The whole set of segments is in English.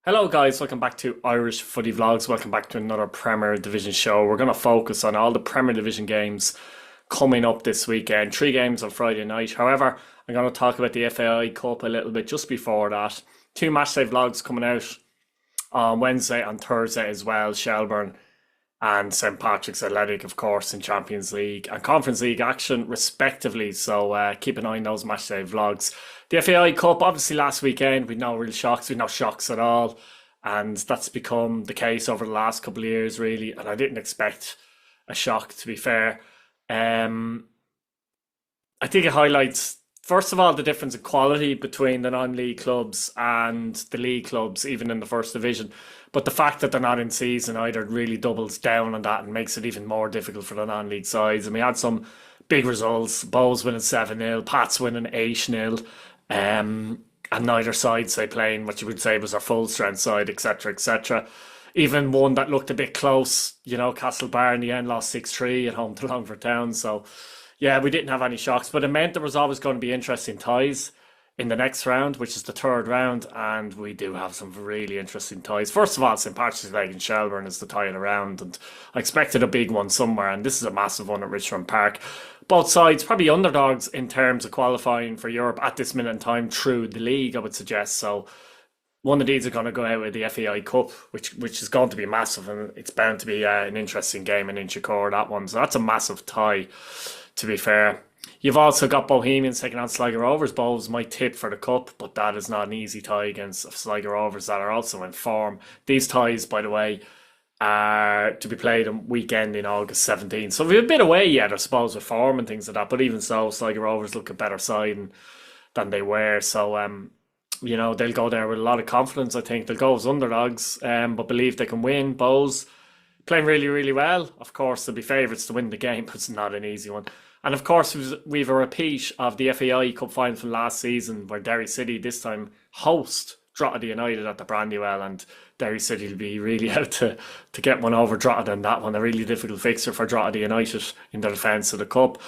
Hello guys, welcome back to Irish Footy Vlogs. Welcome back to another Premier Division show. We're going to focus on all the Premier Division games coming up this weekend. 3 games on Friday night. However, I'm going to talk about the FAI Cup a little bit just before that. 2 matchday vlogs coming out on Wednesday and Thursday as well. Shelbourne and St Patrick's Athletic, of course, in Champions League and Conference League action, respectively. So keep an eye on those matchday vlogs. The FAI Cup, obviously, last weekend, we no real shocks, we no shocks at all. And that's become the case over the last couple of years, really. And I didn't expect a shock, to be fair. I think it highlights, first of all, the difference in quality between the non-league clubs and the league clubs, even in the first division. But the fact that they're not in season either really doubles down on that and makes it even more difficult for the non-league sides. And we had some big results. Bows winning 7-0, Pats winning 8-0. And neither side, say, playing what you would say was their full strength side, etc., etc. Even one that looked a bit close, Castlebar in the end lost 6-3 at home to Longford Town. So, yeah, we didn't have any shocks, but it meant there was always going to be interesting ties in the next round, which is the third round, and we do have some really interesting ties. First of all, St Patrick's Day in Shelbourne is the tie of the round, and I expected a big one somewhere, and this is a massive one at Richmond Park. Both sides probably underdogs in terms of qualifying for Europe at this minute in time through the league, I would suggest. So one of these are going to go out with the FAI Cup, which is going to be massive, and it's bound to be an interesting game in Inchicore, that one. So that's a massive tie, to be fair. You've also got Bohemians taking on Sligo Rovers. Bows might tip for the cup, but that is not an easy tie against Sligo Rovers that are also in form. These ties, by the way, are to be played on weekend in August 17th. So we're a bit away yet, I suppose, with form and things like that. But even so, Sligo Rovers look a better side than they were. So, they'll go there with a lot of confidence, I think. They'll go as underdogs, but believe they can win. Bows playing really, really well. Of course, they'll be favourites to win the game, but it's not an easy one. And of course, we've a repeat of the FAI Cup final from last season where Derry City this time host Drogheda United at the Brandywell, and Derry City will be really out to get one over Drogheda in that one. A really difficult fixture for Drogheda United in their defence of the Cup.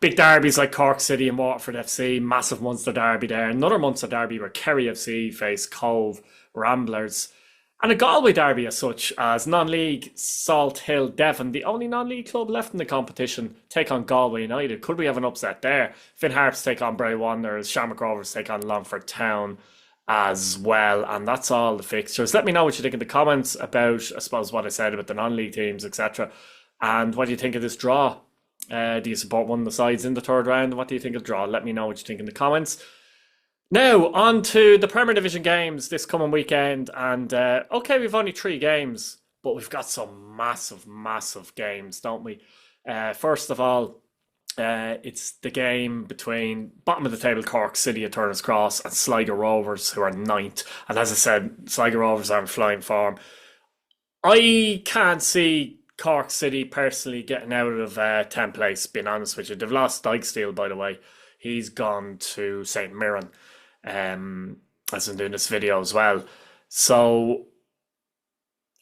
Big derbies like Cork City and Waterford FC, massive Munster derby there. Another Munster derby where Kerry FC face Cove Ramblers. And a Galway derby as such, as non-league Salt Hill Devon, the only non-league club left in the competition, take on Galway United. Could we have an upset there? Finn Harps take on Bray Wanderers, Shamrock Rovers take on Longford Town as well. And that's all the fixtures. Let me know what you think in the comments about, I suppose, what I said about the non-league teams, etc. And what do you think of this draw? Do you support one of the sides in the third round? What do you think of the draw? Let me know what you think in the comments. Now, on to the Premier Division games this coming weekend. And, we've only 3 games, but we've got some massive, massive games, don't we? First of all, it's the game between bottom of the table Cork City at Turner's Cross and Sligo Rovers, who are 9th. And as I said, Sligo Rovers are in flying form. I can't see Cork City personally getting out of 10th place, being honest with you. They've lost Dykesteel, by the way. He's gone to St Mirren. As I'm doing this video as well. So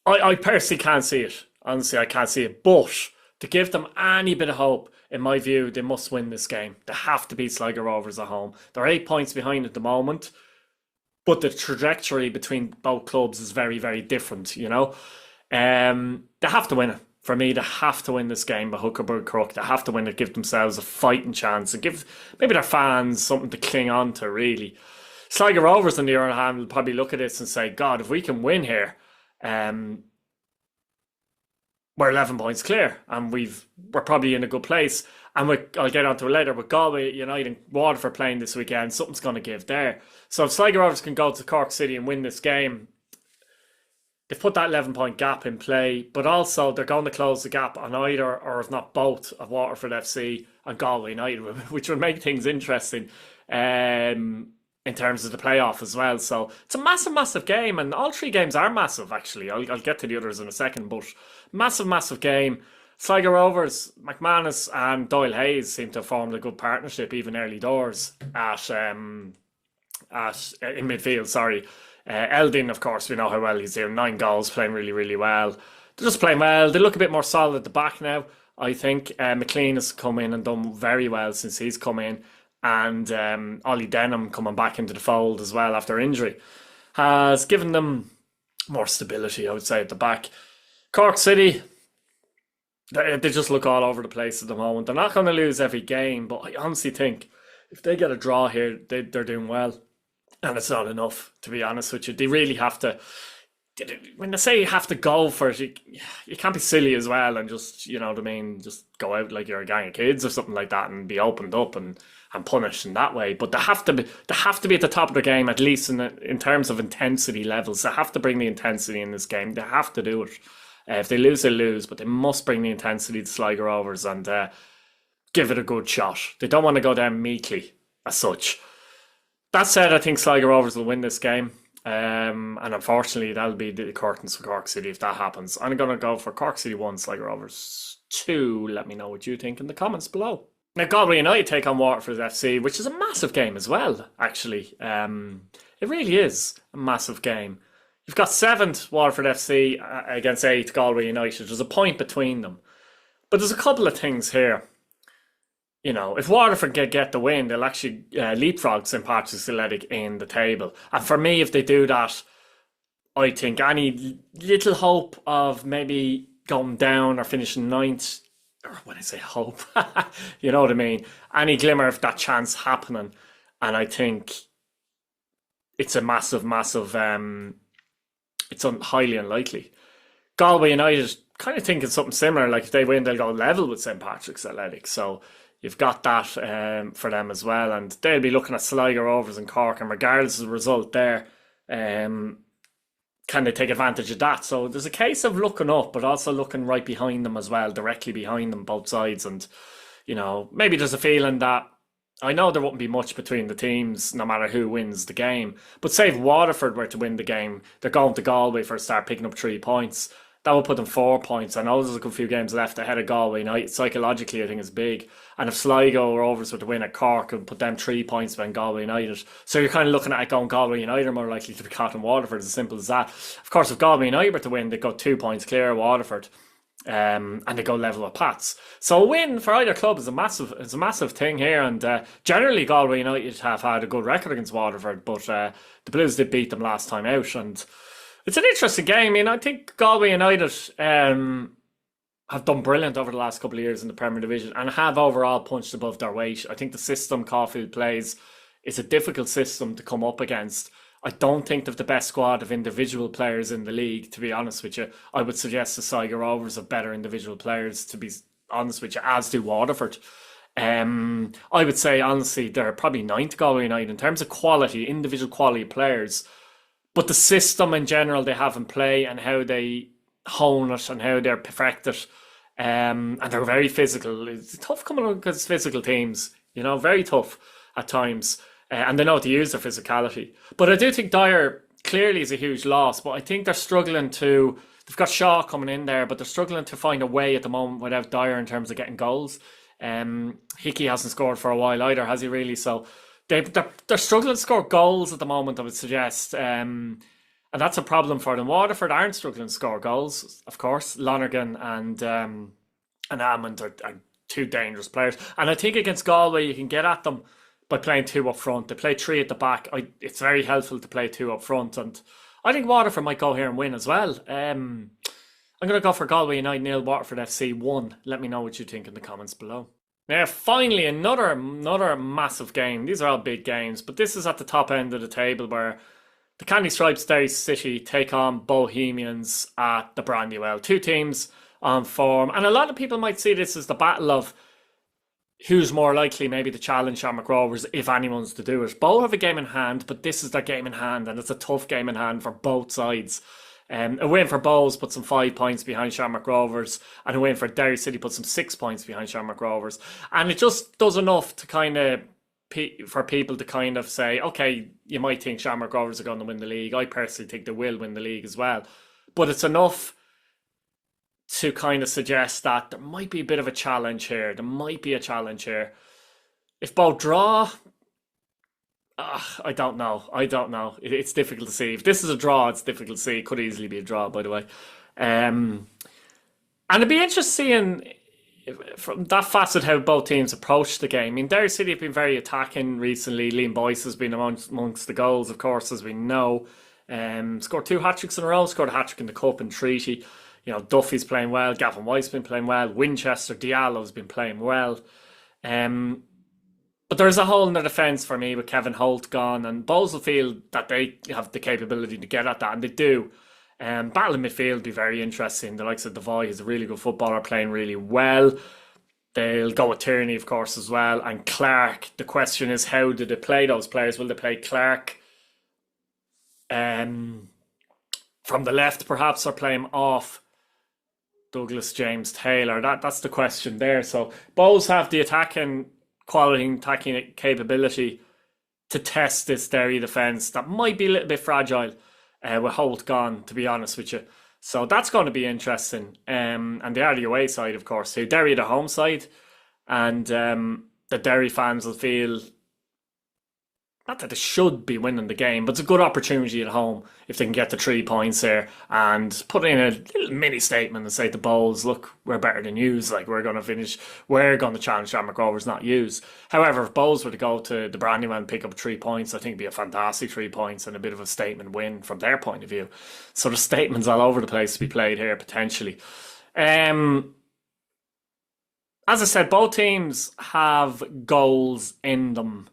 I personally can't see it. Honestly, I can't see it. But to give them any bit of hope, in my view, they must win this game. They have to beat Sligo Rovers at home. They're 8 points behind at the moment, but the trajectory between both clubs is very, very different, They have to win it. For me, they have to win this game by hook or by crook. They have to win it, give themselves a fighting chance and give maybe their fans something to cling on to, really. Sligo Rovers, on the other hand, will probably look at this and say, God, if we can win here, we're 11 points clear and we're probably in a good place. And I'll get onto it later, with Galway United and Waterford playing this weekend, something's going to give there. So if Sligo Rovers can go to Cork City and win this game, they've put that 11-point gap in play, but also they're going to close the gap on either, or if not both, of Waterford FC and Galway United, which would make things interesting in terms of the playoff as well. So it's a massive, massive game, and all 3 games are massive, actually. I'll get to the others in a second, but massive, massive game. Sligo Rovers, McManus and Doyle Hayes seem to have formed a good partnership, even early doors in midfield, sorry. Eldin, of course, we know how well he's doing. 9 goals, playing really, really well. They're just playing well. They look a bit more solid at the back now, I think. McLean has come in and done very well since he's come in. And Ollie Denham coming back into the fold as well after injury has given them more stability, I would say, at the back. Cork City, they just look all over the place at the moment. They're not going to lose every game, but I honestly think if they get a draw here, they're doing well. And it's not enough, to be honest with you. They really have to, when they say you have to go for it, you can't be silly as well and just, you know what I mean, just go out like you're a gang of kids or something like that and be opened up and punished in that way. But they have to be at the top of the game, at least in terms of intensity levels. They have to bring the intensity in this game. They have to do it. If they lose, they lose, but they must bring the intensity to Sligo Rovers and give it a good shot. They don't want to go down meekly as such. That said, I think Sligo Rovers will win this game. And unfortunately, that'll be the curtains for Cork City if that happens. I'm going to go for Cork City 1, Sligo Rovers 2. Let me know what you think in the comments below. Now, Galway United take on Waterford FC, which is a massive game as well, actually. It really is a massive game. You've got 7th Waterford FC against 8th Galway United. There's a point between them. But there's a couple of things here. You know, if Waterford get the win, they'll actually leapfrog St. Patrick's Athletic in the table. And for me, if they do that, I think any little hope of maybe going down or finishing 9th, or when I say hope, you know what I mean, any glimmer of that chance happening, and I think it's a massive, it's highly unlikely. Galway United kind of thinking something similar, like if they win, they'll go level with St. Patrick's Athletic, so you've got that for them as well, and they'll be looking at Sligo Rovers and Cork, and regardless of the result there, can they take advantage of that? So there's a case of looking up, but also looking right behind them as well, directly behind them, both sides, and, you know, maybe there's a feeling that, I know there wouldn't be much between the teams, no matter who wins the game, but say if Waterford were to win the game, they're going to Galway for a start picking up 3 points. That will put them 4 points. I know there's a good few games left ahead of Galway. Now, psychologically, I think it's big. And if Sligo or Rovers were to win at Cork, it would put them 3 points behind Galway United. So you're kind of looking at it going Galway United are more likely to be caught in Waterford, as simple as that. Of course, if Galway United were to win, they'd go 2 points clear of Waterford. And they go level with Pats. So a win for either club is a massive thing here. And generally, Galway United have had a good record against Waterford, but the Blues did beat them last time out. And it's an interesting game. I mean, I think Galway United have done brilliant over the last couple of years in the Premier Division and have overall punched above their weight. I think the system Caulfield plays is a difficult system to come up against. I don't think they've the best squad of individual players in the league, to be honest with you. I would suggest the Sligo Rovers have better individual players, to be honest with you, as do Waterford. I would say, honestly, they're probably 9th Galway United in terms of quality, individual quality players. But the system in general they have in play and how they hone it and how they're perfected, and they're very physical. It's tough coming up against physical teams, you know, very tough at times. And they know how to use their physicality. But I do think Dyer clearly is a huge loss, but I think they're struggling to... They've got Shaw coming in there, but they're struggling to find a way at the moment without Dyer in terms of getting goals. Hickey hasn't scored for a while either, has he really? So they're struggling to score goals at the moment, I would suggest. And that's a problem for them. Waterford aren't struggling to score goals, of course. Lonergan and Amond are 2 dangerous players. And I think against Galway, you can get at them by playing 2 up front. They play 3 at the back. It's very helpful to play 2 up front. And I think Waterford might go here and win as well. I'm going to go for Galway United 0, Waterford FC 1. Let me know what you think in the comments below. Now, finally, another massive game. These are all big games, but this is at the top end of the table where the Candy Stripes Derry City take on Bohemians at the Brandywell. 2 teams on form. And a lot of people might see this as the battle of who's more likely maybe to challenge Shamrock Rovers, if anyone's to do it. Both have a game in hand, but this is their game in hand, and it's a tough game in hand for both sides. A win for Bowes puts them 5 points behind Shamrock Rovers, and a win for Derry City puts them 6 points behind Shamrock Rovers. And it just does enough to kind of, for people to kind of say, okay, you might think Shamrock Rovers are going to win the league. I personally think they will win the league as well. But it's enough to kind of suggest that there might be a bit of a challenge here. There might be a challenge here. If both draw, I don't know. It's difficult to see. If this is a draw, it's difficult to see. It could easily be a draw, by the way. And it'd be interesting from that facet how both teams approach the game. I mean, Derry City have been very attacking recently. Liam Boyce has been amongst the goals, of course, as we know. Scored 2 hat-tricks in a row, scored a hat-trick in the Cup and Treaty. Duffy's playing well, Gavin White's been playing well, Winchester, Diallo's been playing well. But there's a hole in the defence for me with Kevin Holt gone, and Bowes will feel that they have the capability to get at that, and they do. Battle in midfield will be very interesting. The likes of Devoy is a really good footballer, playing really well. They'll go with Tierney, of course, as well. And Clark, the question is, how do they play those players? Will they play Clark from the left, perhaps, or play him off Douglas James Taylor? That's the question there. So Bowes have the attacking quality and attacking capability to test this Derry defence that might be a little bit fragile with Holt gone, to be honest with you. So that's going to be interesting. And they are the away side, of course. So Derry are the home side. And the Derry fans will feel, not that they should be winning the game, but it's a good opportunity at home if they can get the 3 points here and put in a little mini statement and say to Bowles, look, we're better than yous. Like, we're going to challenge Shamrock Rovers, not yous. However, if Bowles were to go to the Brandywell and pick up 3 points, I think it'd be a fantastic 3 points and a bit of a statement win from their point of view. So there's statements all over the place to be played here, potentially. As I said, both teams have goals in them,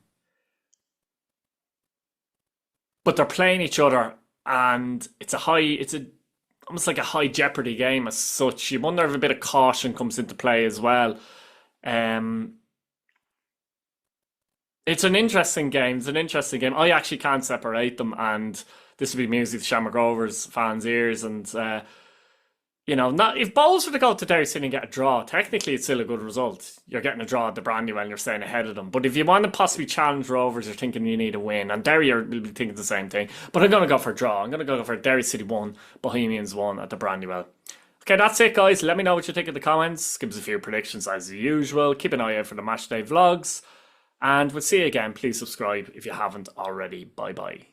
but they're playing each other, and it's almost like a high jeopardy game as such. You wonder if a bit of caution comes into play as well. It's an interesting game. I actually can't separate them, and this would be music to Shamrock Rovers fans' ears. And not if Bowles were to go to Derry City and get a draw, technically it's still a good result. You're getting a draw at the Brandywell and you're staying ahead of them. But if you want to possibly challenge Rovers, you're thinking you need a win. And Derry will be thinking the same thing. But I'm going to go for a draw. I'm going to go for Derry City 1, Bohemians 1 at the Brandywell. Okay, that's it, guys. Let me know what you think in the comments. Give us a few predictions as usual. Keep an eye out for the matchday vlogs. And we'll see you again. Please subscribe if you haven't already. Bye-bye.